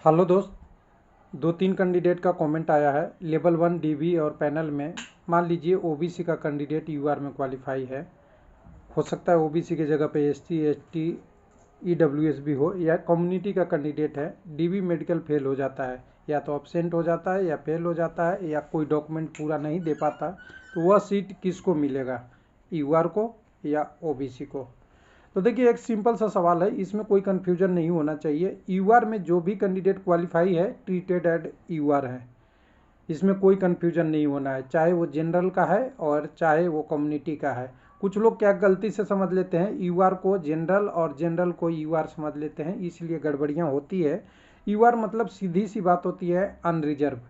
Hello दोस्त। 2-3 candidate का comment आया है लेवल 1 डीबी और पैनल में। मान लीजिए ओबीसी का कैंडिडेट यूआर में क्वालिफाई है। हो सकता है ओबीसी की जगह पे एसटी, एसटी, ईडब्ल्यूएस भी हो, या कम्युनिटी का कैंडिडेट है। डीबी मेडिकल फेल हो जाता है, या तो अब्सेंट हो जाता है या फेल हो जाता है या कोई डॉक्यूमेंट पूरा नहीं दे पाता, तो वह सीट किसको मिलेगा, यूआर को या ओबीसी को? तो देखिए, एक सिंपल सा सवाल है, इसमें कोई कन्फ्यूजन नहीं होना चाहिए। यूआर में जो भी कैंडिडेट क्वालिफाई है ट्रीटेड एड यूआर है, इसमें कोई कन्फ्यूजन नहीं होना है, चाहे वो जनरल का है और चाहे वो कम्युनिटी का है। कुछ लोग क्या गलती से समझ लेते हैं, यूआर को जनरल और जनरल को यूआर समझ लेते हैं, इसलिए गड़बड़ियाँ होती है। यूआर मतलब सीधी सी बात होती है अनरिजर्व,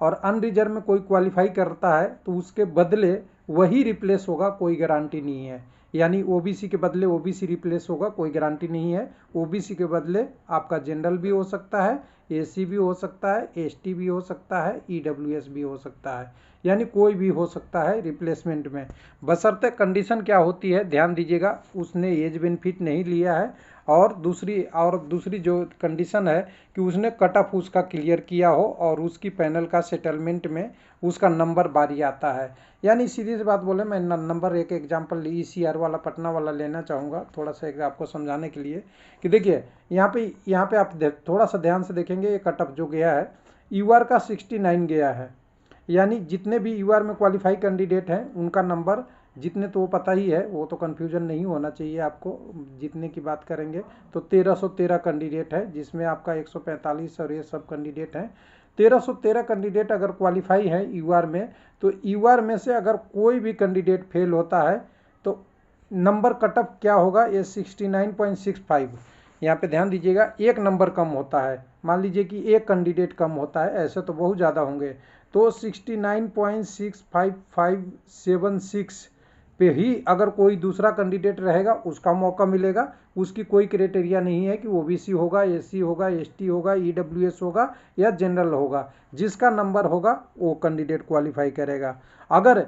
और अनरिजर्व में कोई क्वालिफाई करता है तो उसके बदले वही रिप्लेस होगा, कोई गारंटी नहीं है। यानी ओबीसी के बदले ओबीसी रिप्लेस होगा, कोई गारंटी नहीं है। ओबीसी के बदले आपका जनरल भी हो सकता है, एसी भी हो सकता है, एसटी भी हो सकता है, ईडब्ल्यूएस भी हो सकता है, यानी कोई भी हो सकता है रिप्लेसमेंट में। बशर्ते कंडीशन क्या होती है, ध्यान दीजिएगा, उसने एज बेनिफिट नहीं लिया है, और दूसरी जो कंडीशन है कि उसने कट ऑफ उसका क्लियर किया हो और उसकी पैनल का सेटलमेंट में उसका नंबर बारी आता है। यानी सीधी सी बात बोले, मैं नंबर एक एग्जांपल ईसीआर वाला पटना वाला लेना चाहूँगा थोड़ा सा एक आपको समझाने के लिए कि देखिए, यहाँ पे आप थोड़ा सा ध्यान से देखेंगे, ये कट ऑफ जो गया है यूआर का 69 गया है। यानी जितने भी यूआर में क्वालिफाई कैंडिडेट हैं उनका नंबर जितने, तो वो पता ही है, वो तो कन्फ्यूजन नहीं होना चाहिए आपको। जितने की बात करेंगे तो 1313 कैंडिडेट है, जिसमें आपका 145 और ये सब कैंडिडेट हैं। 1313 कैंडिडेट अगर क्वालिफाई है यूआर में, तो यूआर में से अगर कोई भी कैंडिडेट फेल होता है तो नंबर कट ऑफ क्या होगा, ये 69.65। यहाँ पे ध्यान दीजिएगा, एक नंबर कम होता है। मान लीजिए कि एक कैंडिडेट कम होता है, ऐसे तो बहुत ज़्यादा होंगे, तो 69.65576 पे ही अगर कोई दूसरा कैंडिडेट रहेगा उसका मौका मिलेगा। उसकी कोई क्राइटेरिया नहीं है कि ओबीसी होगा, एससी होगा, एसटी होगा, ईडब्ल्यूएस होगा या जनरल होगा। जिसका नंबर होगा वो कैंडिडेट क्वालिफाई करेगा। अगर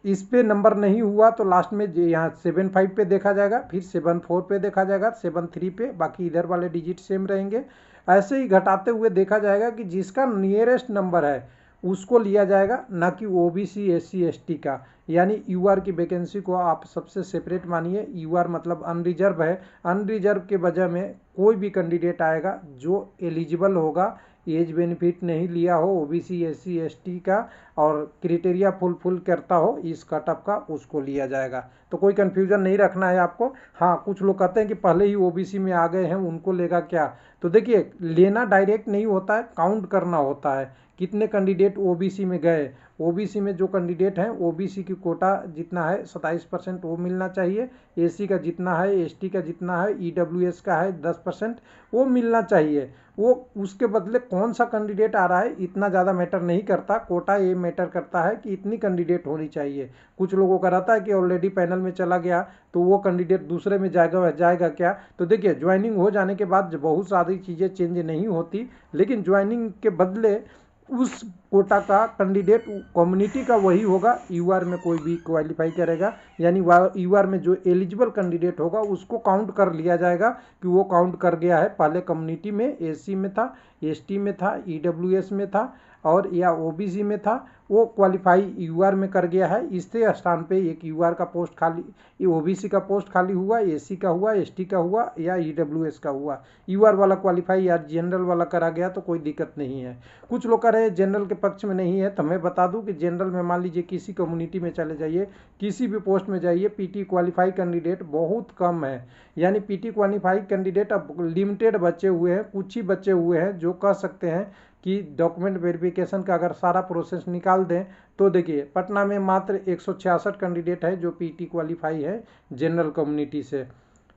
इस पे नंबर नहीं हुआ तो लास्ट में यहाँ 75 पे देखा जाएगा, फिर 74 पे देखा जाएगा, 73 पे, बाकी इधर वाले डिजिट सेम रहेंगे। ऐसे ही घटाते हुए देखा जाएगा कि जिसका नियरेस्ट नंबर है उसको लिया जाएगा, ना कि ओबीसी, एससी, एसटी का। यानी यूआर की वैकेंसी को आप सबसे सेपरेट मानिए। यूआर मतलब अनरिजर्व है। अनरिजर्व के वजह में कोई भी कैंडिडेट आएगा जो एलिजिबल होगा, एज बेनिफिट नहीं लिया हो, ओबीसी, एससी, एसटी का, और क्राइटेरिया फुल करता हो इस कटअप का, उसको लिया जाएगा। तो कोई कंफ्यूजन नहीं रखना है आपको। हाँ, कुछ लोग कहते हैं कि पहले ही ओबीसी में आ गए हैं उनको लेगा क्या? तो देखिए, लेना डायरेक्ट नहीं होता है, काउंट करना होता है कितने कैंडिडेट ओबीसी में गए। ओबीसी में जो कैंडिडेट हैं, ओबीसी की कोटा जितना है 27% वो मिलना चाहिए, एसी का जितना है, एसटी का जितना है, ईडब्ल्यूएस का है 10%, वो मिलना चाहिए। वो उसके बदले कौन सा कैंडिडेट आ रहा है इतना ज़्यादा मैटर नहीं करता, कोटा ये मैटर करता है कि इतनी कैंडिडेट होनी चाहिए। कुछ लोगों का रहता है कि ऑलरेडी पैनल में चला गया तो वो कैंडिडेट दूसरे में जाएगा क्या? तो देखिए, ज्वाइनिंग हो जाने के बाद बहुत सारी चीज़ें चेंज नहीं होती, लेकिन ज्वाइनिंग के बदले उस कोटा का कैंडिडेट कम्युनिटी का वही होगा, यूआर में कोई भी क्वालिफाई करेगा। यानी यूआर में जो एलिजिबल कैंडिडेट होगा उसको काउंट कर लिया जाएगा कि वो काउंट कर गया है। पहले कम्युनिटी में एससी में था, एसटी में था, ईडब्ल्यूएस में था और या ओबीसी में था, वो क्वालिफाई यूआर में कर गया है। इसके स्थान पे एक यूआर का पोस्ट खाली, ओबीसी का पोस्ट खाली हुआ, एससी का हुआ, एसटी का हुआ या ईडब्ल्यूएस का हुआ। यूआर वाला क्वालिफाई या जनरल वाला करा गया तो कोई दिक्कत नहीं है। कुछ लोग कह रहे हैं जनरल के पक्ष में नहीं है, तो मैं बता दूं कि जनरल में मान लीजिए किसी कम्युनिटी में चले जाइए, किसी भी पोस्ट में जाइए, पीटी क्वालिफाई कैंडिडेट बहुत कम है। यानी पीटी क्वालिफाई कैंडिडेट अब लिमिटेड बचे हुए हैं, कुछ ही बचे हुए हैं जो कह सकते हैं कि डॉक्यूमेंट वेरिफिकेशन का अगर सारा प्रोसेस निकाल दें तो देखिए, पटना में मात्र 166 कैंडिडेट है जो पीटी क्वालिफाई है जनरल कम्युनिटी से।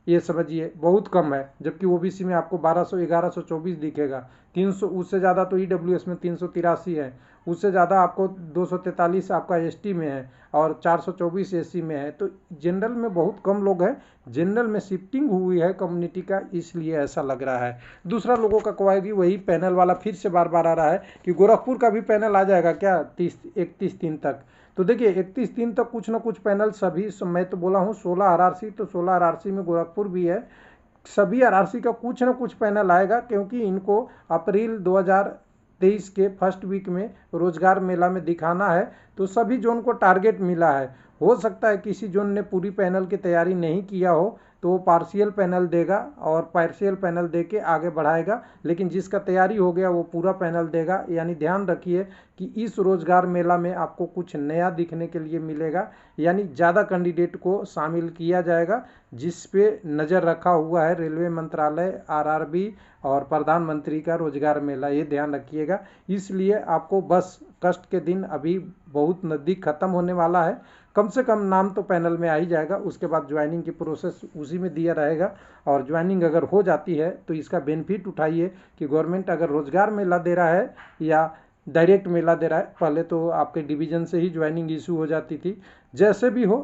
ये समझिए बहुत कम है, जबकि ओबीसी में आपको 1200, 1124 दिखेगा। 300 उससे ज़्यादा तो ईडब्ल्यूएस में 383 है, उससे ज़्यादा आपको 243 आपका एसटी में है और 424 एससी में है। तो जनरल में बहुत कम लोग हैं, जनरल में शिफ्टिंग हुई है कम्युनिटी का, इसलिए ऐसा लग रहा है। दूसरा लोगों का क्वारी वही पैनल वाला फिर से बार बार आ रहा है कि गोरखपुर का भी पैनल आ जाएगा क्या 31 तक? तो देखिए, 31 तक कुछ ना कुछ पैनल सभी, मैं तो बोला हूँ 16 आरआरसी, तो 16 आरआरसी में गोरखपुर भी है। सभी आरआरसी का कुछ ना कुछ पैनल आएगा, क्योंकि इनको अप्रैल 2023 के फर्स्ट वीक में रोजगार मेला में दिखाना है। तो सभी जोन को टारगेट मिला है। हो सकता है किसी जोन ने पूरी पैनल की तैयारी नहीं किया हो तो वो पार्शियल पैनल देगा और पार्शियल पैनल दे के आगे बढ़ाएगा, लेकिन जिसका तैयारी हो गया वो पूरा पैनल देगा। यानी ध्यान रखिए कि इस रोजगार मेला में आपको कुछ नया दिखने के लिए मिलेगा, यानी ज़्यादा कैंडिडेट को शामिल किया जाएगा, जिस पे नज़र रखा हुआ है रेलवे मंत्रालय, आरआरबी और प्रधानमंत्री का रोजगार मेला। ये ध्यान रखिएगा। इसलिए आपको बस कष्ट के दिन अभी बहुत नज़दीक ख़त्म होने वाला है। कम से कम नाम तो पैनल में आ ही जाएगा, उसके बाद ज्वाइनिंग की प्रोसेस उसी में दिया रहेगा। और ज्वाइनिंग अगर हो जाती है तो इसका बेनिफिट उठाइए कि गवर्नमेंट अगर रोजगार मेला दे रहा है या डायरेक्ट मेला दे रहा है। पहले तो आपके डिवीज़न से ही ज्वाइनिंग इशू हो जाती थी। जैसे भी हो,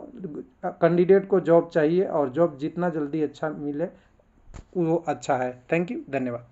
कैंडिडेट को जॉब चाहिए और जॉब जितना जल्दी अच्छा मिले वो अच्छा है। थैंक यू, धन्यवाद।